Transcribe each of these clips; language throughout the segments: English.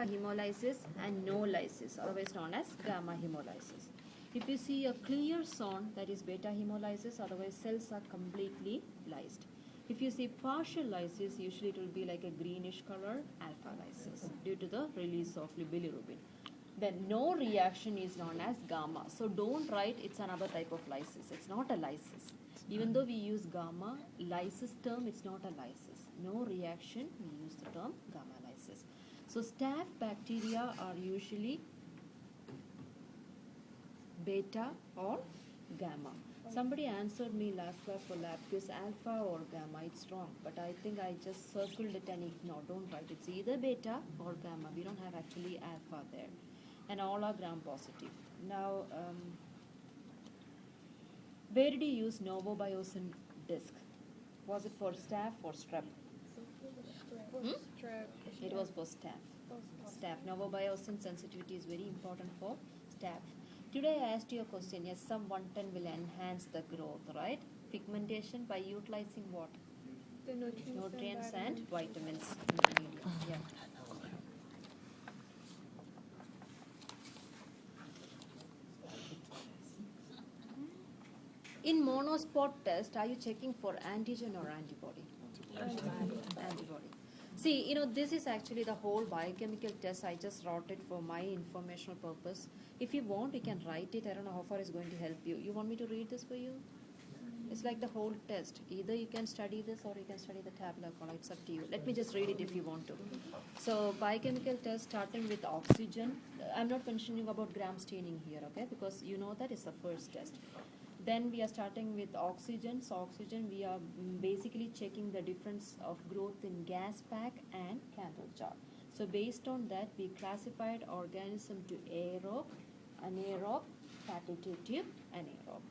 hemolysis and no lysis, otherwise known as gamma hemolysis. If you see a clear zone, that is beta hemolysis, otherwise cells are completely lysed. If you see partial lysis, usually it will be like a greenish color, alpha lysis, due to the release of bilirubin. Then no reaction is known as gamma. So don't write it's another type of lysis. It's not a lysis. Even though we use gamma lysis term, it's not a lysis. No reaction, we use the term gamma lysis. So staph bacteria are usually beta or gamma. Somebody answered me last class for lab quiz alpha or gamma. It's wrong, but I think I just circled it and ignored. Don't write. It's either beta or gamma. We don't have actually alpha there. And all are gram positive. Now, where did you use novobiosine disc? Was it for staph or strep? It was for staph. Staph. Novobiosine sensitivity is very important for staph. Today I asked you a question. Yes, some 110 will enhance the growth, right? Pigmentation by utilizing what? The Nutrients and vitamins. Yeah. In monospot test, are you checking for antigen or antibody? Antibody. See, this is actually the whole biochemical test. I just wrote it for my informational purpose. If you want, you can write it. I don't know how far it's going to help you. You want me to read this for you? It's like the whole test. Either you can study this or you can study the tabula column. It's up to you. Let me just read it if you want to. So, biochemical test starting with oxygen. I'm not mentioning about gram staining here, okay? Because you know that is the first test. Then we are starting with oxygen. So oxygen, we are basically checking the difference of growth in gas pack and candle jar. So based on that, we classified organism to aerobe, anaerobe, facultative, anaerobe.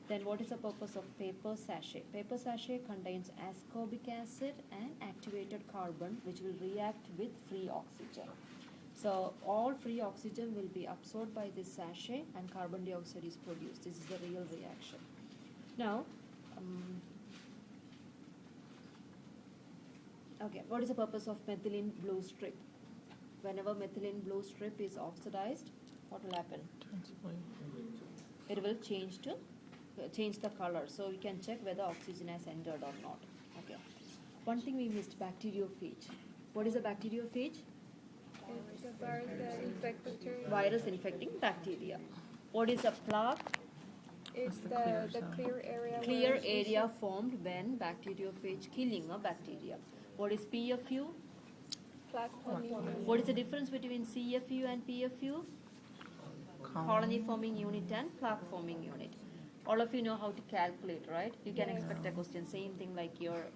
Then what is the purpose of paper sachet? Paper sachet contains ascorbic acid and activated carbon, which will react with free oxygen. So all free oxygen will be absorbed by this sachet and carbon dioxide is produced. This is the real reaction. Now, okay, what is the purpose of methylene blue strip? Whenever methylene blue strip is oxidized, what will happen? It will change the color. So we can check whether oxygen has entered or not. Okay. One thing we missed, bacteriophage. What is a bacteriophage? It's a virus that infects bacteria. Virus infecting bacteria. What is a plaque? It's the clear area. Clear area formed when bacteriophage killing a bacteria. What is PFU? Plaque forming. What is the difference between CFU and PFU? Colony forming unit and plaque forming unit. All of you know how to calculate, right? You can expect a question, same thing like your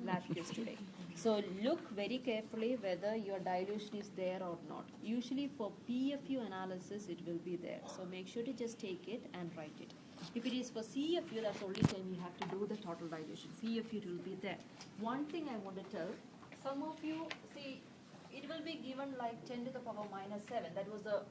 lab quiz today. So look very carefully whether your dilution is there or not. Usually for PFU analysis, it will be there. So make sure to just take it and write it. If it is for CFU, that's only time you have to do the total dilution. CFU, it will be there. One thing I want to tell, some of you, see, it will be given like 10 to the power minus 7. That was the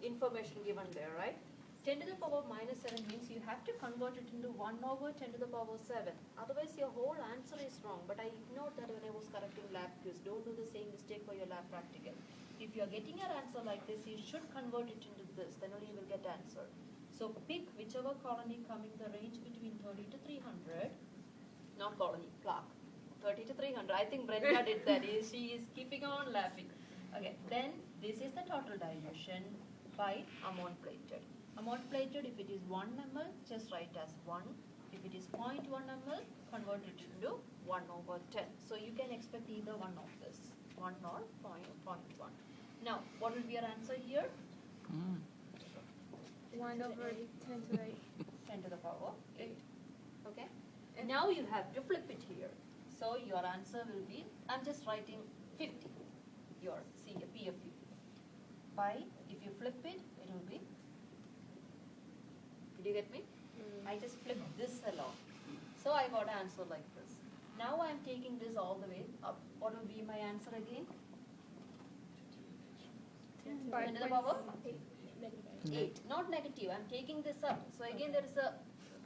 information given there, right? 10 to the power minus 7 means you have to convert it into 1 over 10 to the power 7. Otherwise, your whole answer is wrong. But I ignored that when I was correcting lab quiz. Don't do the same mistake for your lab practical. If you are getting your answer like this, you should convert it into this. Then only you will get answer. So pick whichever colony coming the range between 30 to 300. Not colony, plaque. 30 to 300. I think Brenda did that. She is keeping on laughing. Okay. Then this is the total dilution by amount plated. Amount plated, if it is 1 ml, just write as 1. If it is 0.1 ml, convert it into 1 over 10. So you can expect either one of this, 1 or 0.1. Now, what will be your answer here? 1 over 10 to the 8. 10 to the power 8. Okay? And now you have to flip it here. So your answer will be, I'm just writing 50, your PFU. By, if you flip it, it will be, did you get me? I just flipped this along. So I got an answer like this. Now I am taking this all the way up. What will be my answer again? 10 to the power? 8. Not negative. I am taking this up. So again there is a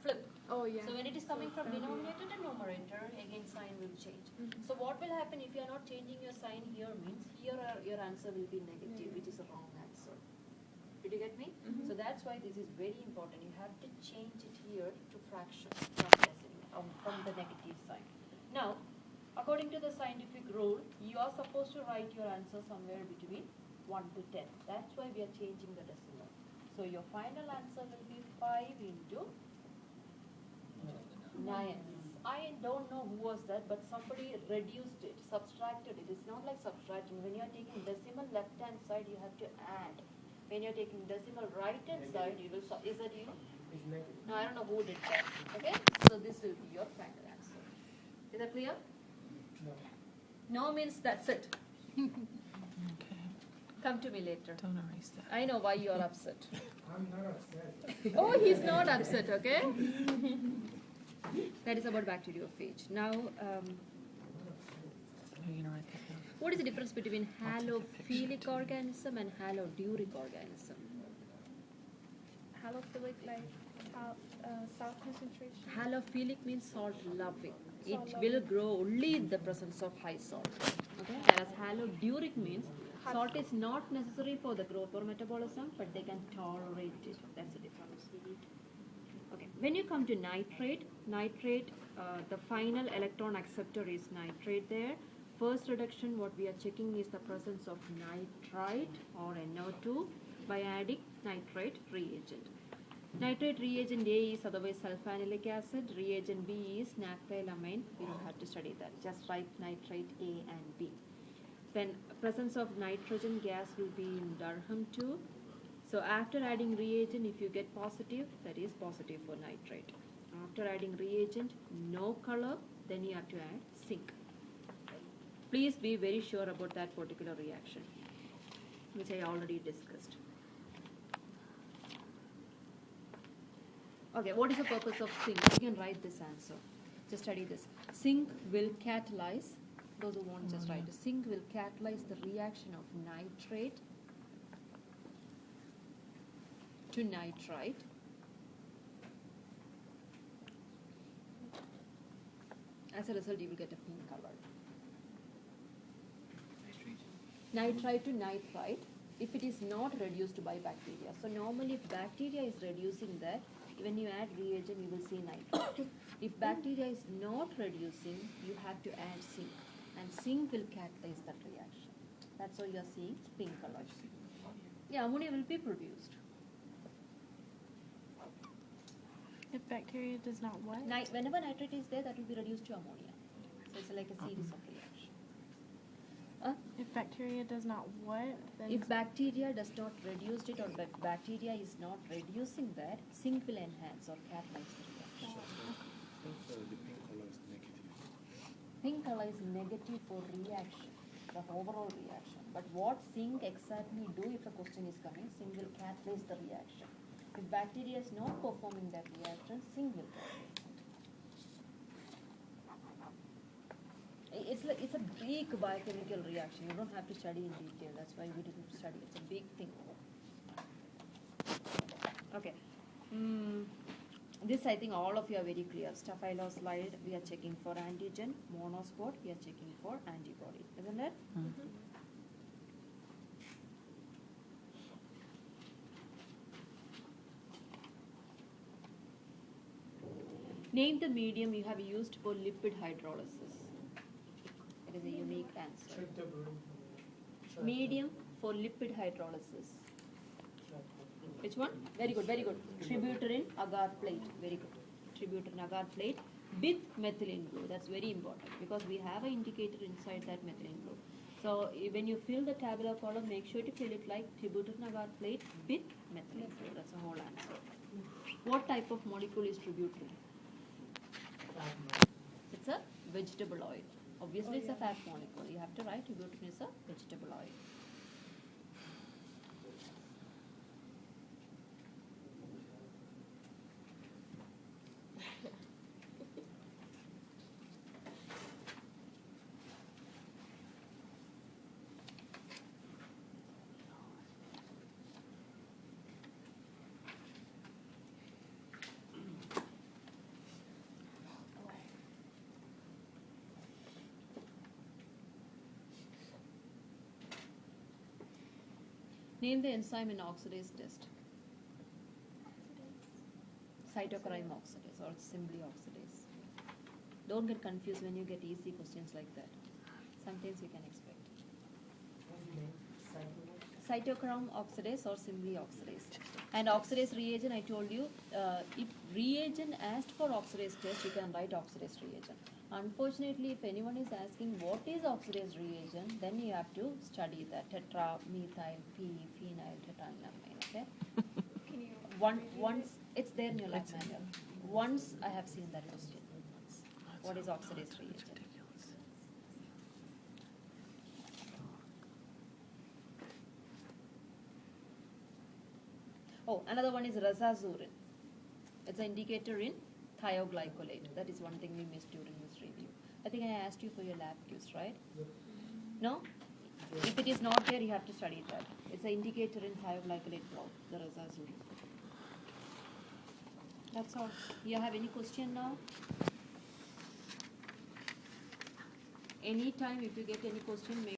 flip. Oh, yeah. So when it is coming from denominator to numerator, again sign will change. So what will happen if you are not changing your sign here means here your answer will be negative, which is a wrong answer. Did you get me? So that's why this is very important. You have to change it here to fraction from decimal, from the negative sign. Now, according to the scientific rule, you are supposed to write your answer somewhere between 1 to 10. That's why we are changing the decimal. So your final answer will be 5 into 9. I don't know who was that, but somebody reduced it, subtracted it. It's not like subtracting. When you're taking decimal left-hand side, you have to add. When you're taking decimal right-hand side, you will. Is that you? No, I don't know who did that. Okay, so this will be your final answer. Is that clear? No. No means that's it. Okay. Come to me later. Don't erase that. I know why you are upset. I'm not upset. Oh, he's not upset. Okay. That is about bacteriophage. Now, Are you gonna write that down? what is the difference between I'll take a picture halophilic too. organism and haloduric organism? Halophilic, like salt concentration. Halophilic means salt loving. It Salt will loving. grow only in the presence of high salt. Okay. Whereas haloduric means salt is not necessary for the growth or metabolism, but they can tolerate it. That's the difference. Okay. When you come to nitrate, the final electron acceptor is nitrate there. First reduction, what we are checking is the presence of nitrite or NO2 by adding nitrate reagent. Nitrate reagent A is otherwise sulfanilic acid, reagent B is naphthylamine. You don't have to study that, just write nitrate A and B. Then presence of nitrogen gas will be in Durham 2. So after adding reagent, if you get positive, that is positive for nitrate. After adding reagent, no color, then you have to add zinc. Please be very sure about that particular reaction, which I already discussed. Okay, what is the purpose of zinc? You can write this answer. Just study this. Zinc will catalyze, those who want just write it. Zinc will catalyze the reaction of nitrate to nitrite. As a result, you will get a pink color. Nitrite to nitrite, if it is not reduced by bacteria. So normally if bacteria is reducing that, when you add reagent, you will see nitrite. If bacteria is not reducing, you have to add zinc. And zinc will catalyze that reaction. That's why you are seeing pink color. Yeah, ammonia will be produced. If bacteria does not what? Whenever nitrate is there, that will be reduced to ammonia. So it's like a series of reactions. If bacteria does not what? Then If bacteria does not reduce it or bacteria is not reducing that, zinc will enhance or catalyze the reaction. The pink color is negative. Pink color is negative for reaction, the overall reaction. But what zinc exactly do if a question is coming? Zinc will catalyze the reaction. If bacteria is not performing that reaction, zinc will catalyze it. It's a big biochemical reaction. You don't have to study in detail. That's why we didn't study. It's a big thing. Okay. This I think all of you are very clear. Staphyloslide we are checking for antigen. Monosport we are checking for antibody. Isn't it? Name the medium you have used for lipid hydrolysis. It is a unique answer. Medium for lipid hydrolysis. Which one? Very good, very good. Tributylin agar plate. Very good. Tributylin agar plate with methylene blue. That's very important because we have an indicator inside that methylene blue. So when you fill the tabular column, make sure to fill it like tributylin agar plate with methylene blue. That's the whole answer. What type of molecule is tributylin? It's a vegetable oil. Obviously, it's a fat molecule. You have to write tributylin is a vegetable oil. Name the enzyme in oxidase test. Cytochrome oxidase or simply oxidase. Don't get confused when you get easy questions like that. Sometimes you can expect. Cytochrome oxidase or simply oxidase. And oxidase reagent, I told you, if reagent asked for oxidase test, you can write oxidase reagent. Unfortunately, if anyone is asking what is oxidase reagent, then you have to study that tetra, methyl, p, phenyl, tetanylamine. Okay. Can you Once it's there in your lab manual. Once I have seen that question. Once. What is oxidase reagent? Oh, another one is rasazurin. It's an indicator in thioglycolate. That is one thing we missed during this review. I think I asked you for your lab quiz, right? No? If it is not there, you have to study that. It's an indicator in thioglycolate block, the rasazurin. That's all. You have any question now? Anytime if you get any question,